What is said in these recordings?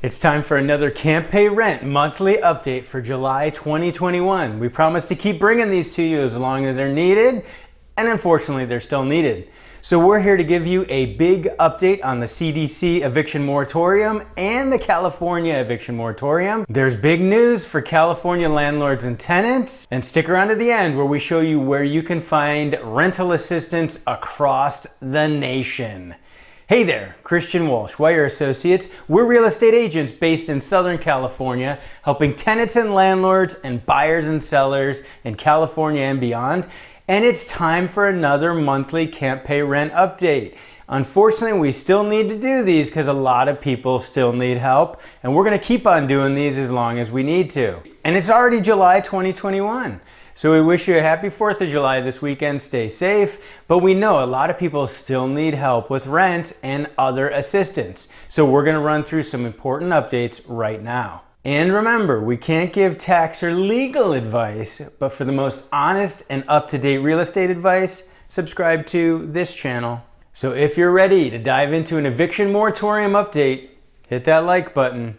It's time for another Can't Pay Rent monthly update for July 2021. We promise to keep bringing these to you as long as they're needed, and unfortunately they're still needed. So we're here to give you a big update on the CDC Eviction Moratorium and the California Eviction Moratorium. There's big news for California landlords and tenants, and stick around to the end where we show you where you can find rental assistance across the nation. Hey there, Christian Walsh, Wire Associates. We're real estate agents based in Southern California, helping tenants and landlords and buyers and sellers in California and beyond. And it's time for another monthly Can't Pay Rent update. Unfortunately, we still need to do these because a lot of people still need help, and we're going to keep on doing these as long as we need to. And it's already July 2021. So we wish you a happy 4th of July this weekend. Stay safe, but we know a lot of people still need help with rent and other assistance. So we're going to run through some important updates right now. And remember, we can't give tax or legal advice, but for the most honest and up-to-date real estate advice, subscribe to this channel. So if you're ready to dive into an eviction moratorium update, hit that like button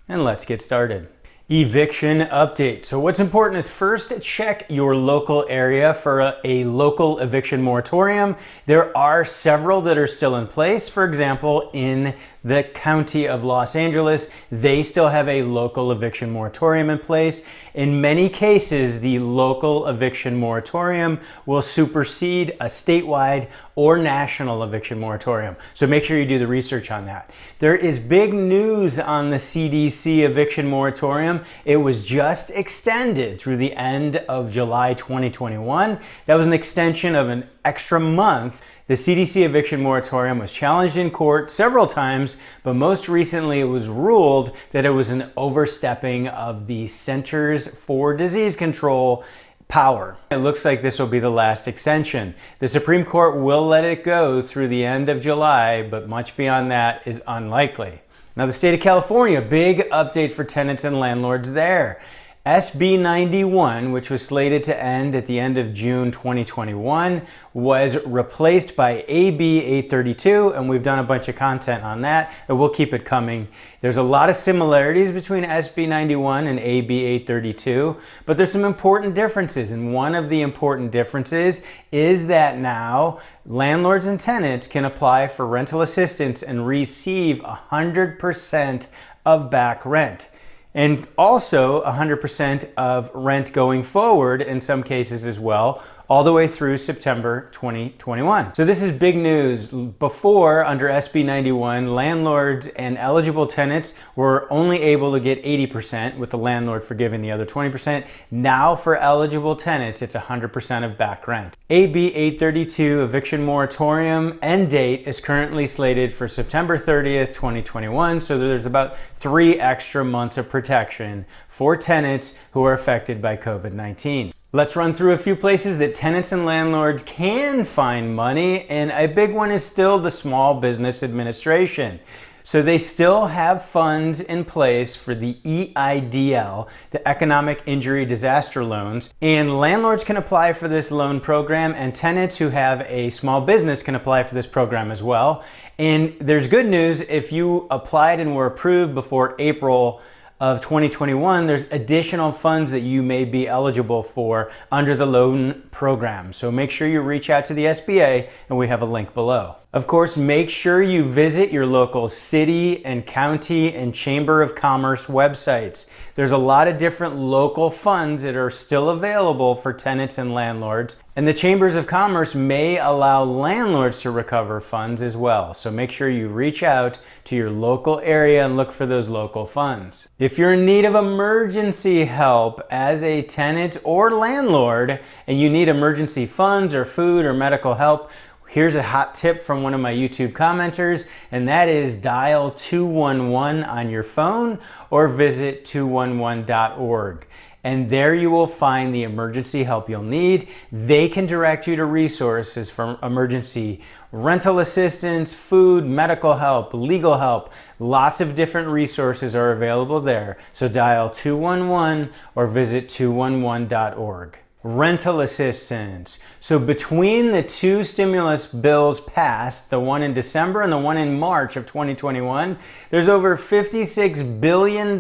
and let's get started. Eviction update. So what's important is first check your local area for a local eviction moratorium. There are several that are still in place. For example, in the county of Los Angeles, they still have a local eviction moratorium in place. In many cases, the local eviction moratorium will supersede a statewide or national eviction moratorium. So make sure you do the research on that. There is big news on the CDC eviction moratorium. It was just extended through the end of July 2021. That was an extension of an extra month. The CDC eviction moratorium was challenged in court several times, but most recently it was ruled that it was an overstepping of the Centers for Disease Control power. It looks like this will be the last extension. The Supreme Court will let it go through the end of July, but much beyond that is unlikely. Now, the state of California, big update for tenants and landlords there. SB 91, which was slated to end at the end of June 2021, was replaced by AB 832, and we've done a bunch of content on that, and we'll keep it coming. There's a lot of similarities between SB 91 and AB 832, but there's some important differences, and one of the important differences is that now landlords and tenants can apply for rental assistance and receive 100% of back rent. And also 100% of rent going forward in some cases as well, all the way through September 2021. So this is big news. Before, under SB 91, landlords and eligible tenants were only able to get 80%, with the landlord forgiving the other 20%. Now for eligible tenants, it's 100% of back rent. AB 832 eviction moratorium end date is currently slated for September 30th, 2021. So there's about 3 extra months of protection for tenants who are affected by COVID-19. Let's run through a few places that tenants and landlords can find money, and a big one is still the Small Business Administration. So they still have funds in place for the EIDL, the Economic Injury Disaster Loans, and landlords can apply for this loan program, and tenants who have a small business can apply for this program as well. And there's good news: if you applied and were approved before April of 2021, there's additional funds that you may be eligible for under the loan program. So make sure you reach out to the SBA, and we have a link below. Of course, make sure you visit your local city and county and Chamber of Commerce websites. There's a lot of different local funds that are still available for tenants and landlords, and the Chambers of Commerce may allow landlords to recover funds as well. So make sure you reach out to your local area and look for those local funds. If you're in need of emergency help as a tenant or landlord, and you need emergency funds or food or medical help, here's a hot tip from one of my YouTube commenters, and that is dial 211 on your phone or visit 211.org. And there you will find the emergency help you'll need. They can direct you to resources for emergency rental assistance, food, medical help, legal help. Lots of different resources are available there. So dial 211 or visit 211.org. Rental assistance. So between the two stimulus bills passed, the one in December and the one in March of 2021, there's over $56 billion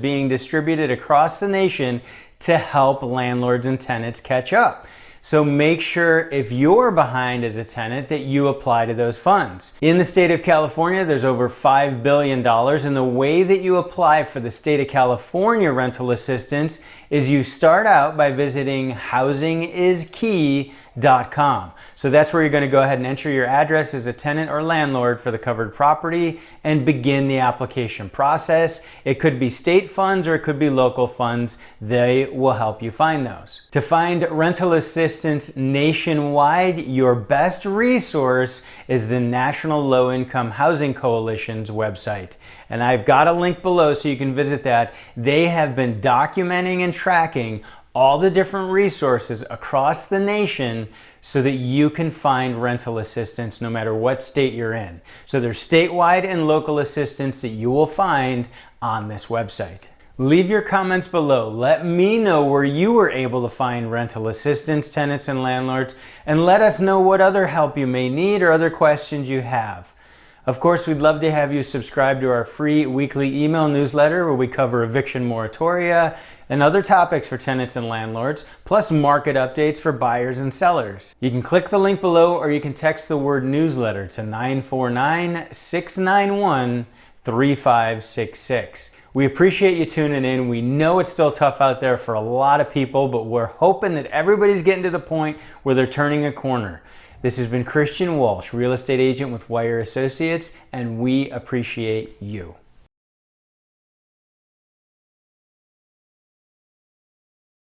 being distributed across the nation to help landlords and tenants catch up. So make sure if you're behind as a tenant that you apply to those funds. In the state of California, there's over $5 billion, and the way that you apply for the state of California rental assistance is you start out by visiting housingiskey.com. So that's where you're going to go ahead and enter your address as a tenant or landlord for the covered property and begin the application process. It could be state funds or it could be local funds. They will help you find those. To find rental assistance nationwide, your best resource is the National Low Income Housing Coalition's website. And I've got a link below so you can visit that. They have been documenting and tracking all the different resources across the nation so that you can find rental assistance no matter what state you're in. So there's statewide and local assistance that you will find on this website. Leave your comments below. Let me know where you were able to find rental assistance, tenants and landlords, and let us know what other help you may need or other questions you have. Of course, we'd love to have you subscribe to our free weekly email newsletter where we cover eviction moratoria and other topics for tenants and landlords, plus market updates for buyers and sellers. You can click the link below or you can text the word newsletter to 949-691-3566. We appreciate you tuning in. We know it's still tough out there for a lot of people, but we're hoping that everybody's getting to the point where they're turning a corner. This has been Christian Walsh, real estate agent with Wire Associates, and we appreciate you.